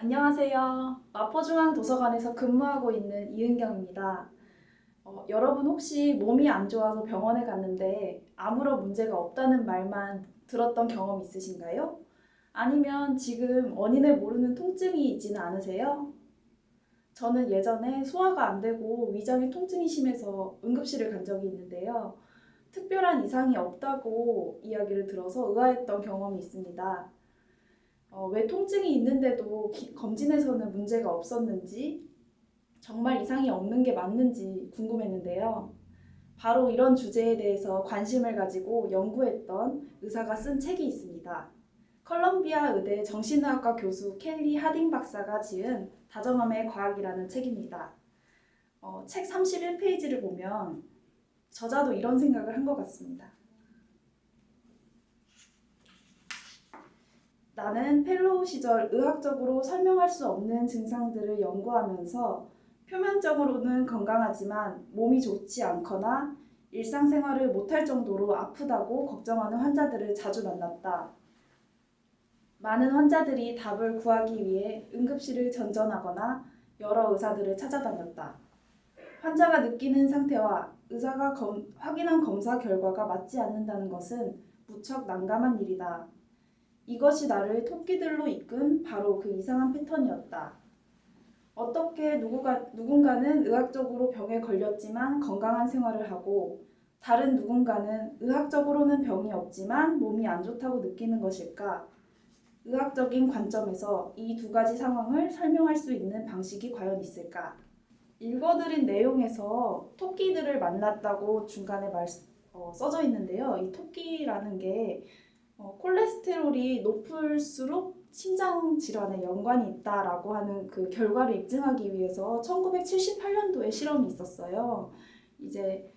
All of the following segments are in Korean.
안녕하세요. 마포중앙도서관에서 근무하고 있는 이은경입니다. 여러분 혹시 몸이 안 좋아서 병원에 갔는데 아무런 문제가 없다는 말만 들었던 경험 있으신가요? 아니면 지금 원인을 모르는 통증이 있지는 않으세요? 저는 예전에 소화가 안 되고 위장의 통증이 심해서 응급실을 간 적이 있는데요. 특별한 이상이 없다고 이야기를 들어서 의아했던 경험이 있습니다. 왜 통증이 있는데도 검진에서는 문제가 없었는지, 정말 이상이 없는 게 맞는지 궁금했는데요. 바로 이런 주제에 대해서 관심을 가지고 연구했던 의사가 쓴 책이 있습니다. 컬럼비아 의대 정신의학과 교수 켈리 하딩 박사가 지은 다정함의 과학이라는 책입니다. 책 31페이지를 보면 저자도 이런 생각을 한 것 같습니다. 나는 펠로우 시절 의학적으로 설명할 수 없는 증상들을 연구하면서 표면적으로는 건강하지만 몸이 좋지 않거나 일상생활을 못할 정도로 아프다고 걱정하는 환자들을 자주 만났다. 많은 환자들이 답을 구하기 위해 응급실을 전전하거나 여러 의사들을 찾아다녔다. 환자가 느끼는 상태와 의사가 확인한 검사 결과가 맞지 않는다는 것은 무척 난감한 일이다. 이것이 나를 토끼들로 이끈 바로 그 이상한 패턴이었다. 어떻게 누군가는 의학적으로 병에 걸렸지만 건강한 생활을 하고 다른 누군가는 의학적으로는 병이 없지만 몸이 안 좋다고 느끼는 것일까? 의학적인 관점에서 이 두 가지 상황을 설명할 수 있는 방식이 과연 있을까? 읽어드린 내용에서 토끼들을 만났다고 중간에 써져 있는데요. 이 토끼라는 게 콜레스테롤이 높을수록 심장 질환에 연관이 있다라고 하는 그 결과를 입증하기 위해서 1978년도에 실험이 있었어요. 이제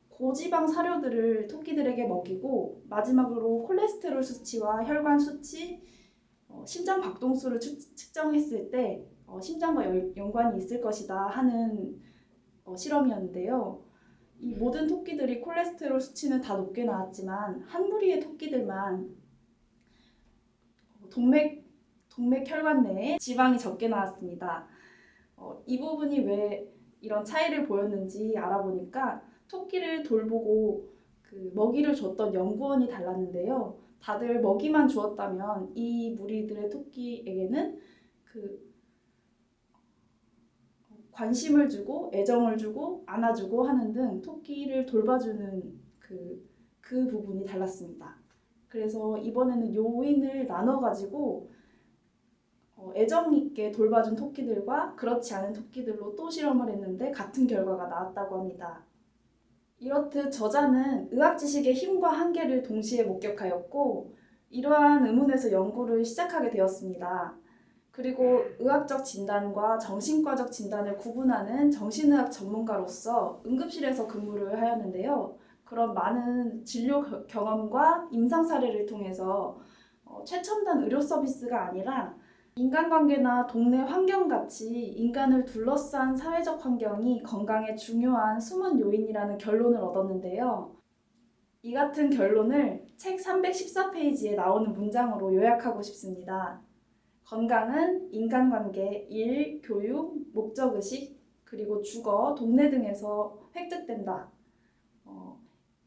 고지방 사료들을 토끼들에게 먹이고 마지막으로 콜레스테롤 수치와 혈관 수치, 심장 박동수를 측정했을 때 심장과 연관이 있을 것이다 하는 실험이었는데요. 이 모든 토끼들이 콜레스테롤 수치는 다 높게 나왔지만 한 무리의 토끼들만 동맥 혈관 내에 지방이 적게 나왔습니다. 이 부분이 왜 이런 차이를 보였는지 알아보니까 토끼를 돌보고 그 먹이를 줬던 연구원이 달랐는데요. 다들 먹이만 주었다면 이 무리들의 토끼에게는 그 관심을 주고 애정을 주고 안아주고 하는 등 토끼를 돌봐주는 그 부분이 달랐습니다. 그래서 이번에는 요인을 나눠가지고 애정 있게 돌봐준 토끼들과 그렇지 않은 토끼들로 또 실험을 했는데 같은 결과가 나왔다고 합니다. 이렇듯 저자는 의학 지식의 힘과 한계를 동시에 목격하였고 이러한 의문에서 연구를 시작하게 되었습니다. 그리고 의학적 진단과 정신과적 진단을 구분하는 정신의학 전문가로서 응급실에서 근무를 하였는데요. 그런 많은 진료 경험과 임상 사례를 통해서 최첨단 의료 서비스가 아니라 인간관계나 동네 환경같이 인간을 둘러싼 사회적 환경이 건강에 중요한 숨은 요인이라는 결론을 얻었는데요. 이 같은 결론을 책 314페이지에 나오는 문장으로 요약하고 싶습니다. 건강은 인간관계, 일, 교육, 목적의식, 그리고 주거, 동네 등에서 획득된다.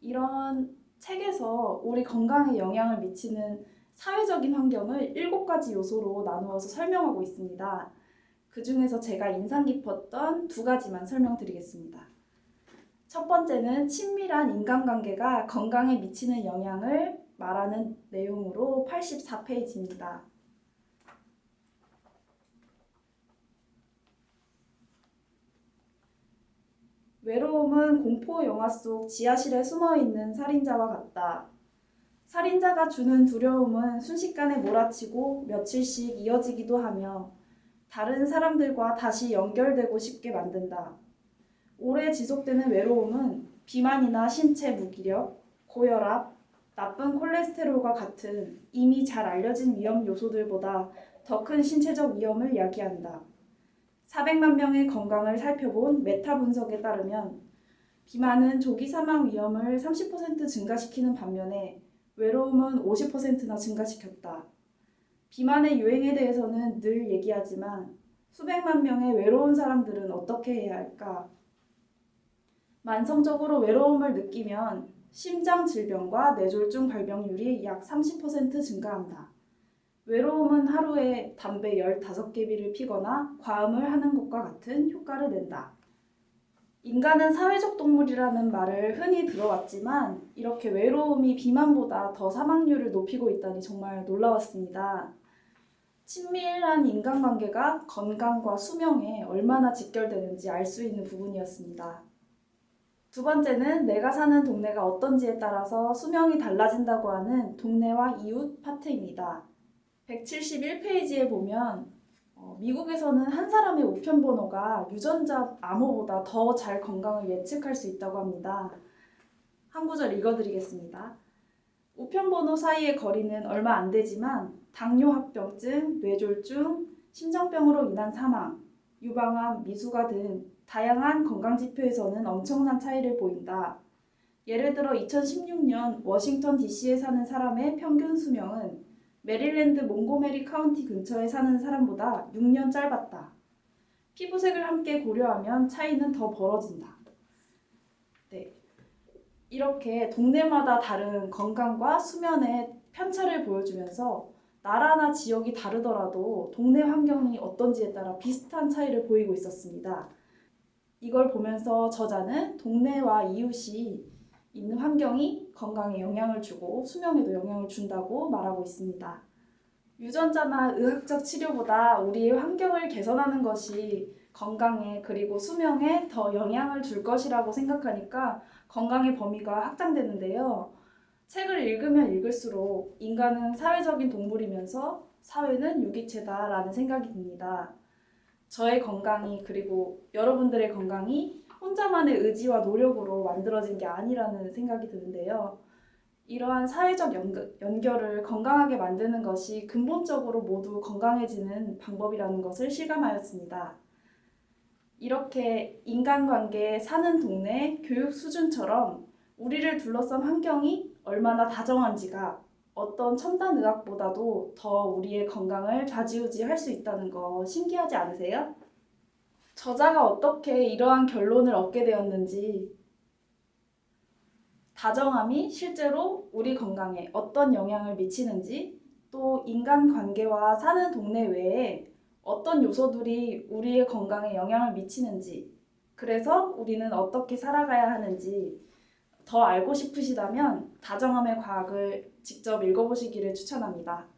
이런 책에서 우리 건강에 영향을 미치는 사회적인 환경을 7가지 요소로 나누어서 설명하고 있습니다. 그 중에서 제가 인상 깊었던 2가지만 설명드리겠습니다. 첫 번째는 친밀한 인간관계가 건강에 미치는 영향을 말하는 내용으로 84페이지입니다. 외로움은 공포 영화 속 지하실에 숨어있는 살인자와 같다. 살인자가 주는 두려움은 순식간에 몰아치고 며칠씩 이어지기도 하며 다른 사람들과 다시 연결되고 싶게 만든다. 오래 지속되는 외로움은 비만이나 신체 무기력, 고혈압, 나쁜 콜레스테롤과 같은 이미 잘 알려진 위험 요소들보다 더 큰 신체적 위험을 야기한다. 400만 명의 건강을 살펴본 메타 분석에 따르면 비만은 조기 사망 위험을 30% 증가시키는 반면에 외로움은 50%나 증가시켰다. 비만의 유행에 대해서는 늘 얘기하지만 수백만 명의 외로운 사람들은 어떻게 해야 할까? 만성적으로 외로움을 느끼면 심장 질병과 뇌졸중 발병률이 약 30% 증가한다. 외로움은 하루에 담배 15개비를 피거나 과음을 하는 것과 같은 효과를 낸다. 인간은 사회적 동물이라는 말을 흔히 들어왔지만 이렇게 외로움이 비만보다 더 사망률을 높이고 있다니 정말 놀라웠습니다. 친밀한 인간관계가 건강과 수명에 얼마나 직결되는지 알 수 있는 부분이었습니다. 두 번째는 내가 사는 동네가 어떤지에 따라서 수명이 달라진다고 하는 동네와 이웃 파트입니다. 171페이지에 보면 미국에서는 한 사람의 우편번호가 유전자 암호보다 더 잘 건강을 예측할 수 있다고 합니다. 한 구절 읽어드리겠습니다. 우편번호 사이의 거리는 얼마 안 되지만 당뇨합병증, 뇌졸중, 심장병으로 인한 사망, 유방암, 미수가 등 다양한 건강지표에서는 엄청난 차이를 보인다. 예를 들어 2016년 워싱턴 DC에 사는 사람의 평균 수명은 메릴랜드 몽고메리 카운티 근처에 사는 사람보다 6년 짧았다. 피부색을 함께 고려하면 차이는 더 벌어진다. 네, 이렇게 동네마다 다른 건강과 수면의 편차를 보여주면서 나라나 지역이 다르더라도 동네 환경이 어떤지에 따라 비슷한 차이를 보이고 있었습니다. 이걸 보면서 저자는 동네와 이웃이 있는 환경이 건강에 영향을 주고 수명에도 영향을 준다고 말하고 있습니다. 유전자나 의학적 치료보다 우리의 환경을 개선하는 것이 건강에 그리고 수명에 더 영향을 줄 것이라고 생각하니까 건강의 범위가 확장되는데요. 책을 읽으면 읽을수록 인간은 사회적인 동물이면서 사회는 유기체다라는 생각이 듭니다. 저의 건강이 그리고 여러분들의 건강이 혼자만의 의지와 노력으로 만들어진 게 아니라는 생각이 드는데요. 이러한 사회적 연결을 건강하게 만드는 것이 근본적으로 모두 건강해지는 방법이라는 것을 실감하였습니다. 이렇게 인간관계, 사는 동네, 교육 수준처럼 우리를 둘러싼 환경이 얼마나 다정한지가 어떤 첨단 의학보다도 더 우리의 건강을 좌지우지할 수 있다는 거 신기하지 않으세요? 저자가 어떻게 이러한 결론을 얻게 되었는지, 다정함이 실제로 우리 건강에 어떤 영향을 미치는지, 또 인간관계와 사는 동네 외에 어떤 요소들이 우리의 건강에 영향을 미치는지, 그래서 우리는 어떻게 살아가야 하는지 더 알고 싶으시다면 다정함의 과학을 직접 읽어보시기를 추천합니다.